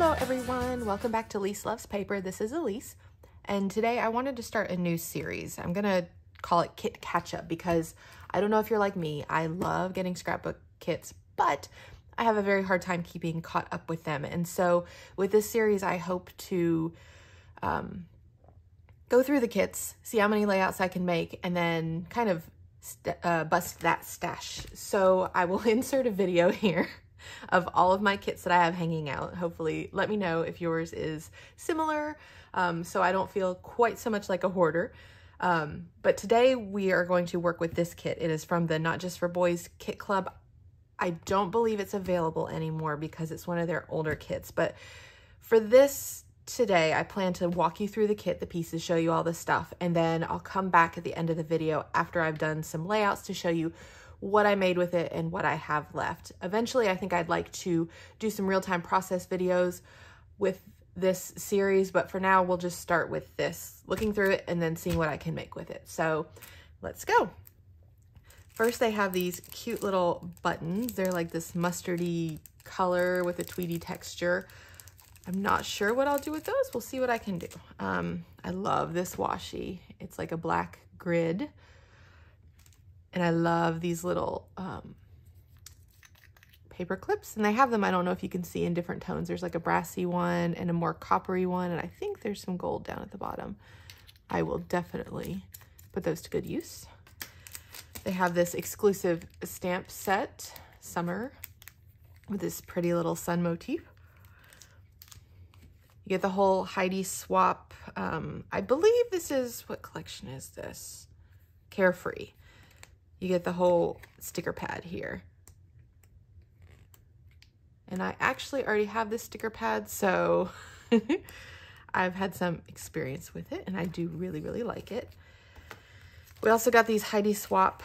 Hello everyone, welcome back to Lise Loves Paper. This is Elise, and today I wanted to start a new series. I'm gonna call it Kit Catch Up because I don't know if you're like me, I love getting scrapbook kits, but I have a very hard time keeping caught up with them. And so with this series, I hope to go through the kits, see how many layouts I can make, and then kind of bust that stash. So I will insert a video here of all of my kits that I have hanging out. Hopefully let me know if yours is similar, so I don't feel quite so much like a hoarder. But today we are going to work with this kit. It is from the Not Just for Boys Kit Club. I don't believe it's available anymore because it's one of their older kits, but for this today, I plan to walk you through the kit, the pieces, show you all the stuff, and then I'll come back at the end of the video after I've done some layouts to show you what I made with it and what I have left. Eventually, I think I'd like to do some real-time process videos with this series, but for now, we'll just start with this, looking through it and then seeing what I can make with it. So let's go. First, they have these cute little buttons. They're like this mustardy color with a tweedy texture. I'm not sure what I'll do with those. We'll see what I can do. I love this washi. It's like a black grid. And I love these little paper clips, and they have them, I don't know if you can see, in different tones. There's like a brassy one and a more coppery one, and I think there's some gold down at the bottom. I will definitely put those to good use. They have this exclusive stamp set, Summer, with this pretty little sun motif. You get the whole Heidi swap. I believe this is, what collection is this? Carefree. You get the whole sticker pad here. And I actually already have this sticker pad, so I've had some experience with it, and I do really, really like it. We also got these Heidi Swap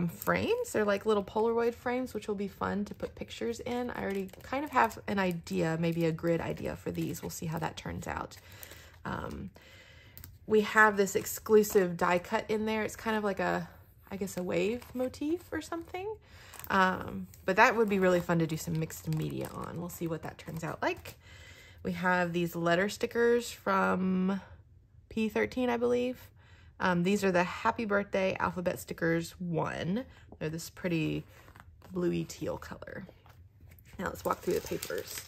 frames. They're like little Polaroid frames, which will be fun to put pictures in. I already kind of have an idea, maybe a grid idea for these. We'll see how that turns out. We have this exclusive die cut in there. It's kind of like a, I guess, a wave motif or something. But that would be really fun to do some mixed media on. We'll see what that turns out like. We have these letter stickers from P13, I believe. These are the Happy Birthday alphabet stickers 1. They're this pretty bluey teal color. Now let's walk through the papers.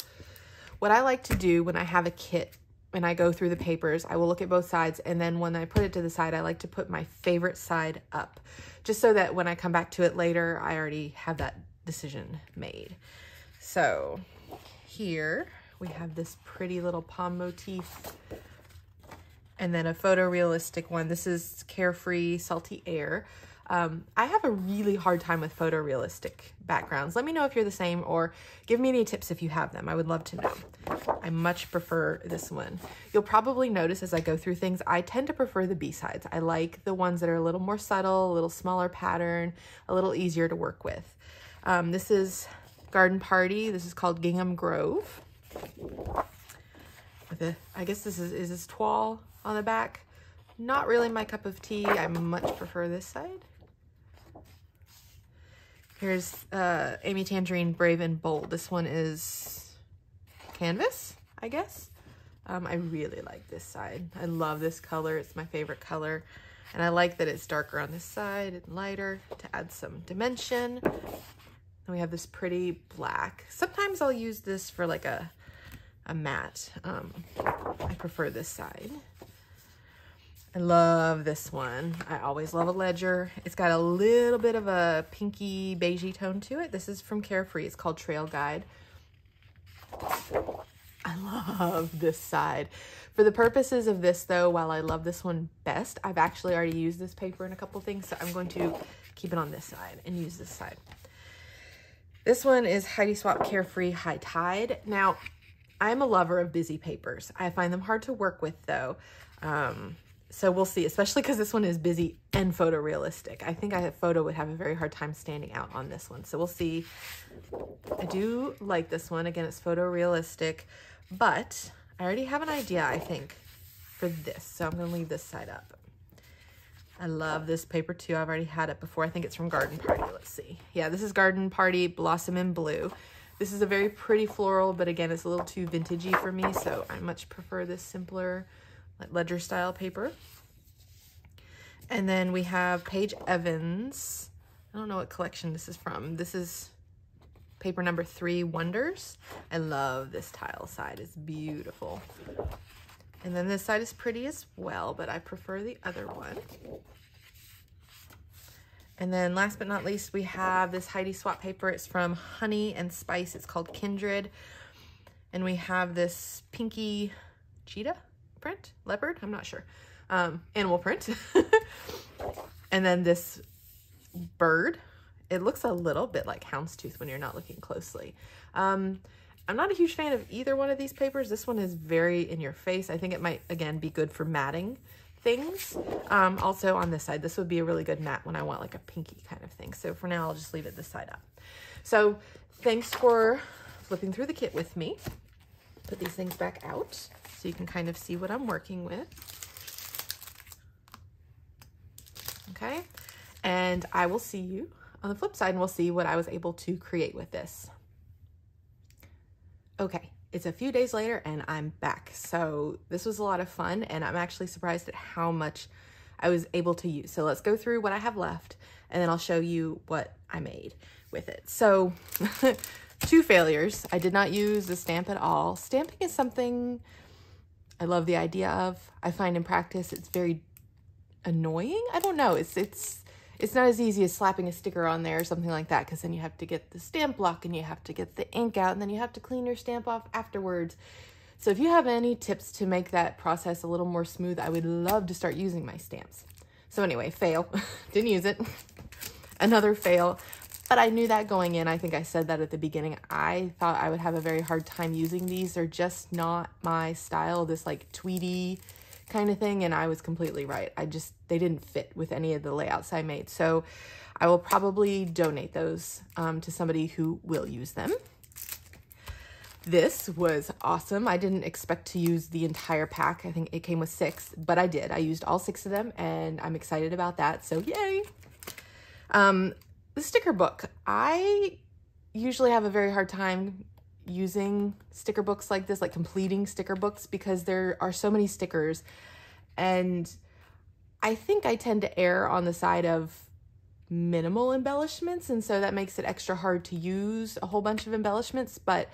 What I like to do when I have a kit, when I go through the papers, I will look at both sides, and then when I put it to the side, I like to put my favorite side up, just so that when I come back to it later, I already have that decision made. So here we have this pretty little palm motif, and then a photorealistic one. This is Carefree Salty Air. I have a really hard time with photorealistic backgrounds. Let me know if you're the same, or give me any tips if you have them. I would love to know. I much prefer this one. You'll probably notice as I go through things, I tend to prefer the B-sides. I like the ones that are a little more subtle, a little smaller pattern, a little easier to work with. This is Garden Party. This is called Gingham Grove. I guess this is this toile on the back. Not really my cup of tea. I much prefer this side. Here's Amy Tangerine Brave and Bold. This one is canvas, I guess. I really like this side. I love this color. It's my favorite color. And I like that it's darker on this side and lighter to add some dimension. Then we have this pretty black. Sometimes I'll use this for like a matte. I prefer this side. I love this one. I always love a ledger. It's got a little bit of a pinky beigey tone to it. This is from Carefree. It's called Trail Guide. I love this side. For the purposes of this though, while I love this one best, I've actually already used this paper in a couple things, so I'm going to keep it on this side and use this side. This one is Heidi Swap Carefree High Tide. Now, I'm a lover of busy papers. I find them hard to work with though. So we'll see, especially because this one is busy and photorealistic. I think a photo would have a very hard time standing out on this one. So we'll see. I do like this one. Again, it's photorealistic, but I already have an idea, I think, for this. So I'm going to leave this side up. I love this paper too. I've already had it before. I think it's from Garden Party. Let's see. Yeah, this is Garden Party Blossom in Blue. This is a very pretty floral, but again, it's a little too vintagey for me, so I much prefer this simpler ledger style paper. And then we have Paige Evans. I don't know what collection this is from. This is paper number 3, Wonders. I love this tile side. It's beautiful. And then this side is pretty as well, but I prefer the other one. And then last but not least, we have this Heidi Swap paper. It's from Honey and Spice. It's called Kindred. And we have this pinky cheetah print, leopard, I'm not sure. Animal print. And then this bird. It looks a little bit like houndstooth when you're not looking closely. I'm not a huge fan of either one of these papers. This one is very in your face. I think it might, again, be good for matting things. Also on this side, this would be a really good matte when I want like a pinky kind of thing. So for now, I'll just leave it this side up. So thanks for flipping through the kit with me. Put these things back out so you can kind of see what I'm working with. Okay, and I will see you on the flip side, and we'll see what I was able to create with this. Okay, it's a few days later and I'm back. So this was a lot of fun, and I'm actually surprised at how much I was able to use. So let's go through what I have left, and then I'll show you what I made with it. So 2 failures. I did not use the stamp at all. Stamping is something I love the idea of. I find in practice it's very annoying. I don't know. It's not as easy as slapping a sticker on there or something like that, because then you have to get the stamp block and you have to get the ink out, and then you have to clean your stamp off afterwards. So if you have any tips to make that process a little more smooth, I would love to start using my stamps. So anyway, fail. Didn't use it. Another fail. But I knew that going in. I think I said that at the beginning. I thought I would have a very hard time using these. They're just not my style, this like tweedy kind of thing, and I was completely right. They didn't fit with any of the layouts I made. So I will probably donate those to somebody who will use them. This was awesome. I didn't expect to use the entire pack. I think it came with 6, but I did. I used all 6 of them, and I'm excited about that. So yay. The sticker book. I usually have a very hard time using sticker books like this, like completing sticker books, because there are so many stickers, and I think I tend to err on the side of minimal embellishments, and so that makes it extra hard to use a whole bunch of embellishments. But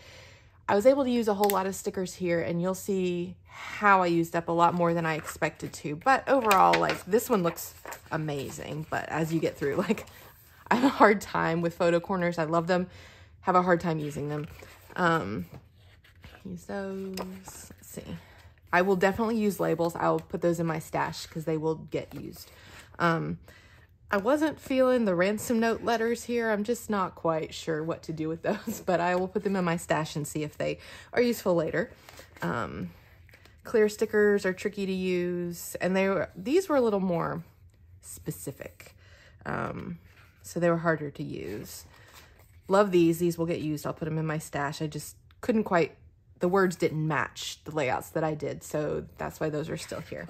I was able to use a whole lot of stickers here, and you'll see how I used up a lot more than I expected to. But overall, like, this one looks amazing, but as you get through, like, I have a hard time with photo corners. I love them, have a hard time using them. Use those. Let's see. I will definitely use labels. I'll put those in my stash because they will get used. I wasn't feeling the ransom note letters here. I'm just not quite sure what to do with those, but I will put them in my stash and see if they are useful later. Clear stickers are tricky to use, and these were a little more specific. So they were harder to use. Love these. These will get used. I'll put them in my stash. I just couldn't quite, the words didn't match the layouts that I did, so that's why those are still here.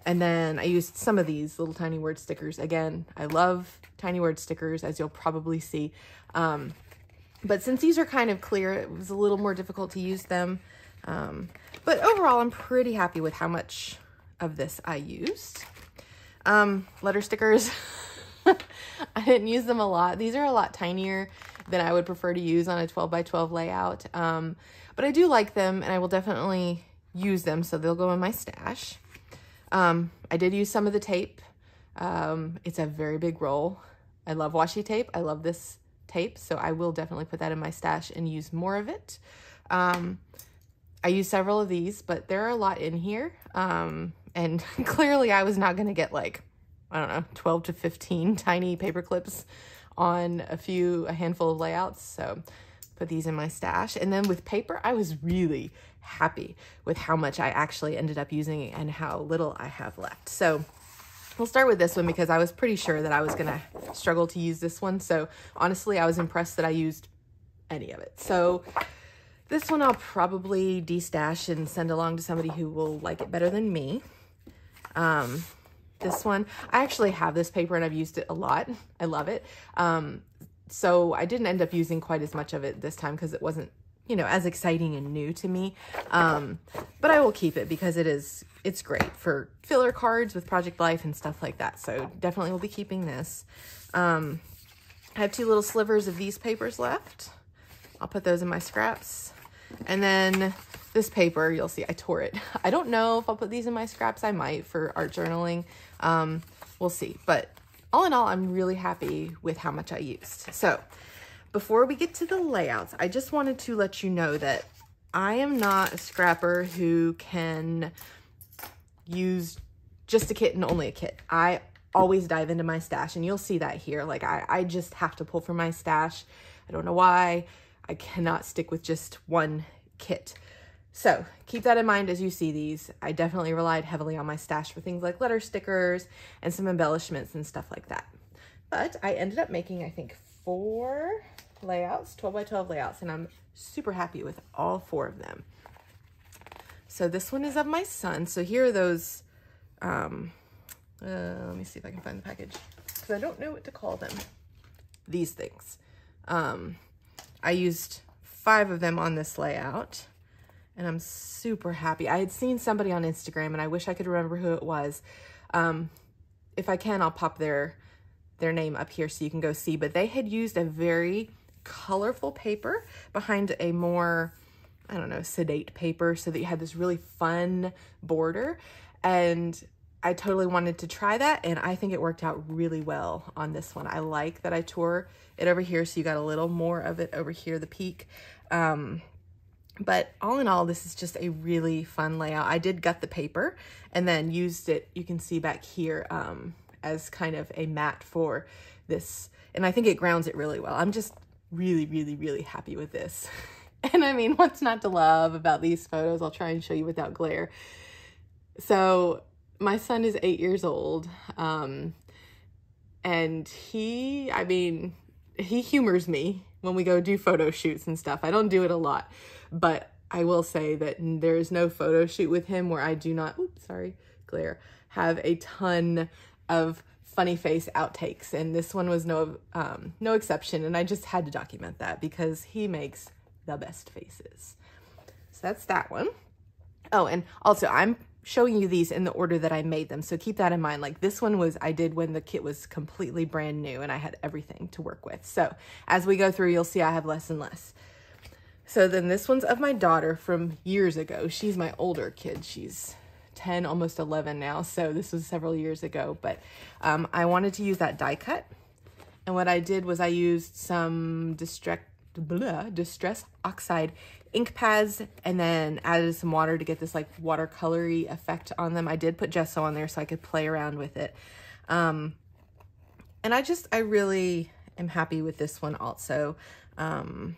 And then I used some of these little tiny word stickers. Again, I love tiny word stickers, as you'll probably see. But since these are kind of clear, it was a little more difficult to use them. But overall, I'm pretty happy with how much of this I used. Letter stickers. I didn't use them a lot. These are a lot tinier than I would prefer to use on a 12 by 12 layout. But I do like them, and I will definitely use them, so they'll go in my stash. I did use some of the tape. It's a very big roll. I love washi tape. I love this tape, so I will definitely put that in my stash and use more of it. I used several of these, but there are a lot in here. And clearly I was not going to get like, I don't know, 12 to 15 tiny paper clips on a handful of layouts. So put these in my stash. And then with paper, I was really happy with how much I actually ended up using and how little I have left. So we'll start with this one because I was pretty sure that I was gonna struggle to use this one. So honestly, I was impressed that I used any of it. So this one I'll probably destash and send along to somebody who will like it better than me. This one, I actually have this paper and I've used it a lot. I love it. so I didn't end up using quite as much of it this time because it wasn't, you know, as exciting and new to me. But I will keep it because it's great for filler cards with Project Life and stuff like that. So definitely will be keeping this. I have 2 little slivers of these papers left. I'll put those in my scraps. And then this paper, you'll see I tore it. I don't know if I'll put these in my scraps. I might for art journaling. We'll see. But all in all, I'm really happy with how much I used. So before we get to the layouts, I just wanted to let you know that I am not a scrapper who can use just a kit and only a kit. I always dive into my stash, and you'll see that here. Like I just have to pull from my stash. I don't know why. I cannot stick with just one kit. So keep that in mind as you see these. I definitely relied heavily on my stash for things like letter stickers and some embellishments and stuff like that. But I ended up making, I think, 4 layouts, 12 by 12 layouts, and I'm super happy with all 4 of them. So this one is of my son. So here are those, let me see if I can find the package because I don't know what to call them. These things. I used 5 of them on this layout, and I'm super happy. I had seen somebody on Instagram, and I wish I could remember who it was. If I can, I'll pop their name up here so you can go see, but they had used a very colorful paper behind a more, I don't know, sedate paper so that you had this really fun border, and I totally wanted to try that, and I think it worked out really well on this one. I like that I tore it over here so you got a little more of it over here, the peak. But all in all, this is just a really fun layout. I did gut the paper and then used it, you can see back here, as kind of a mat for this. And I think it grounds it really well. I'm just really, really, really happy with this. And I mean, what's not to love about these photos? I'll try and show you without glare. So my son is 8 years old. And he humors me when we go do photo shoots and stuff. I don't do it a lot, but I will say that there is no photo shoot with him where I do not, oops, sorry, glare, have a ton of funny face outtakes. And this one was no exception. And I just had to document that because he makes the best faces. So that's that one. Oh, and also I'm showing you these in the order that I made them. So keep that in mind. Like this one I did when the kit was completely brand new and I had everything to work with. So as we go through, you'll see I have less and less. So then this one's of my daughter from years ago. She's my older kid. She's 10, almost 11 now. So this was several years ago, but I wanted to use that die cut. And what I did was I used some Distress Oxide ink pads and then added some water to get this like watercolory effect on them. I did put gesso on there so I could play around with it. And I really am happy with this one also. I'm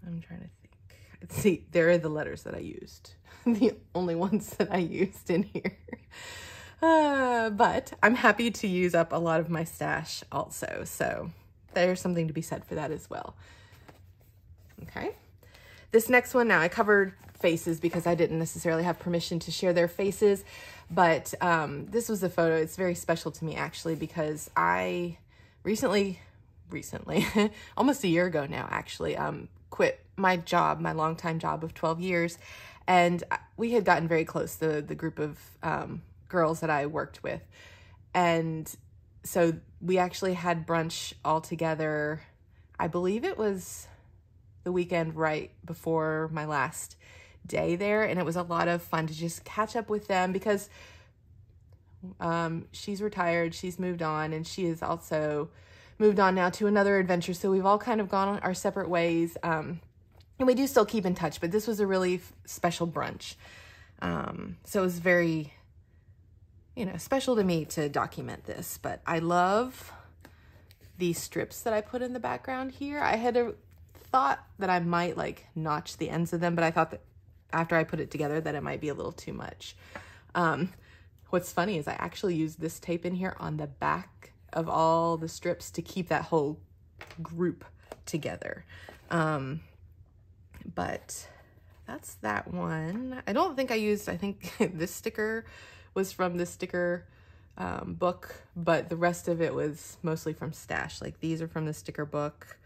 trying to think. See, there are the letters that I used. The only ones that I used in here. But I'm happy to use up a lot of my stash also. So there's something to be said for that as well. Okay. This next one, now I covered faces because I didn't necessarily have permission to share their faces, but this was a photo. It's very special to me actually because I recently, almost a year ago now actually, quit my job, my longtime job of 12 years. And we had gotten very close, the group of girls that I worked with. And so we actually had brunch all together. I believe it was the weekend right before my last day there. And it was a lot of fun to just catch up with them because she's retired, she's moved on, and she has also moved on now to another adventure. So we've all kind of gone our separate ways. And we do still keep in touch, but this was a really special brunch. So it was very, special to me to document this, but I love these strips that I put in the background here. I had thought that I might like notch the ends of them, but I thought that after I put it together that it might be a little too much. What's funny is I actually used this tape in here on the back of all the strips to keep that whole group together. But that's that one. I don't think I think this sticker was from the sticker book, but the rest of it was mostly from stash. Like these are from the sticker book.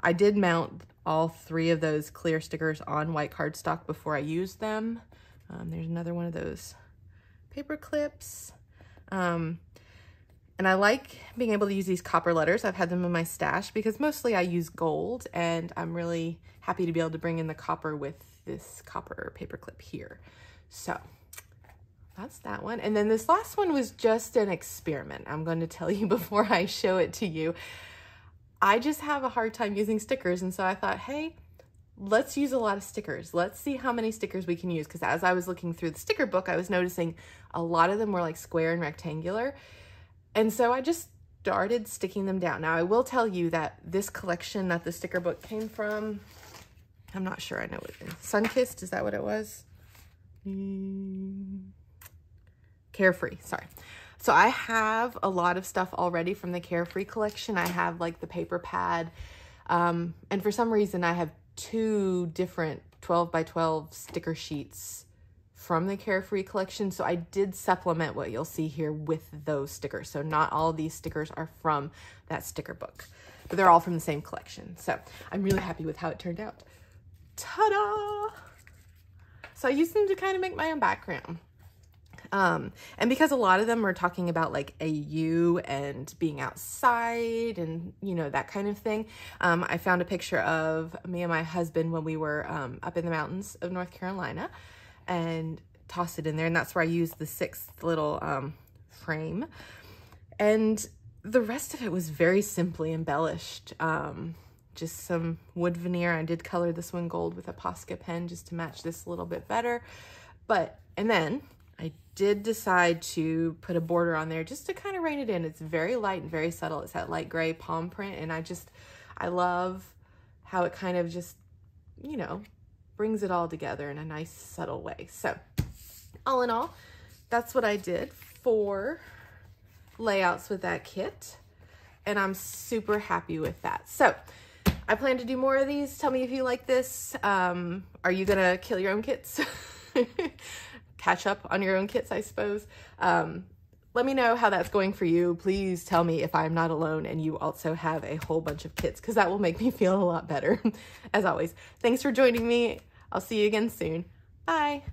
I did mount all 3 of those clear stickers on white cardstock before I used them. There's another one of those paper clips. And I like being able to use these copper letters. I've had them in my stash because mostly I use gold, and I'm really happy to be able to bring in the copper with this copper paper clip here. So that's that one. And then this last one was just an experiment. I'm going to tell you before I show it to you. I just have a hard time using stickers, and so I thought, hey, let's use a lot of stickers. Let's see how many stickers we can use, because as I was looking through the sticker book, I was noticing a lot of them were like square and rectangular. And so I just started sticking them down. Now, I will tell you that this collection that the sticker book came from, I'm not sure I know what it is. Sunkissed, is that what it was? Carefree, sorry. So I have a lot of stuff already from the Carefree collection. I have like the paper pad, and for some reason I have 2 different 12 by 12 sticker sheets from the Carefree collection. So I did supplement what you'll see here with those stickers. So not all of these stickers are from that sticker book, but they're all from the same collection. So I'm really happy with how it turned out. Ta-da! So I used them to kind of make my own background. And because a lot of them are talking about like AU and being outside and, you know, that kind of thing, I found a picture of me and my husband when we were up in the mountains of North Carolina, and tossed it in there. And that's where I used the 6th little frame. And the rest of it was very simply embellished. Just some wood veneer. I did color this one gold with a Posca pen just to match this a little bit better. And then I did decide to put a border on there just to kind of rein it in. It's very light and very subtle. It's that light gray palm print, and I love how it kind of just, you know, brings it all together in a nice subtle way. So all in all, that's what I did for layouts with that kit, and I'm super happy with that. So I plan to do more of these. Tell me if you like this. Are you gonna kill your own kits? Catch up on your own kits, I suppose. Let me know how that's going for you. Please tell me if I'm not alone and you also have a whole bunch of kits, because that will make me feel a lot better. As always, thanks for joining me. I'll see you again soon. Bye.